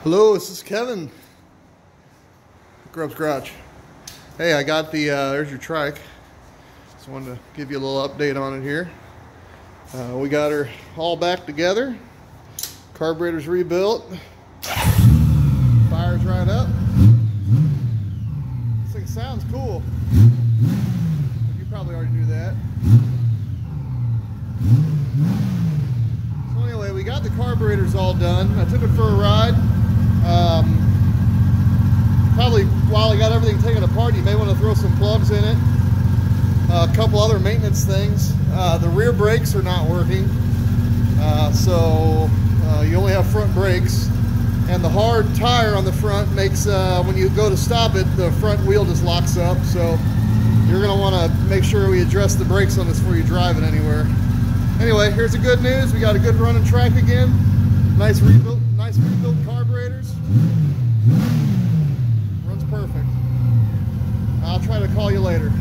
Hello, this is Kevin. Grub's Garage. Hey, I got the, there's your trike. Just wanted to give you a little update on it here. We got her all back together. Carburetor's rebuilt. Fires right up. This thing sounds cool. You probably already knew that. So anyway, we got the carburetors all done. I took it for a ride. Probably while I got everything taken apart, you may want to throw some plugs in it. A couple other maintenance things. The rear brakes are not working, so you only have front brakes, and the hard tire on the front makes when you go to stop it, the front wheel just locks up. So you're going to want to make sure we address the brakes on this before you drive it anywhere. Anyway, here's the good news. We got a good running trike again. Nice rebuilt carburetors. Runs perfect. I'll try to call you later.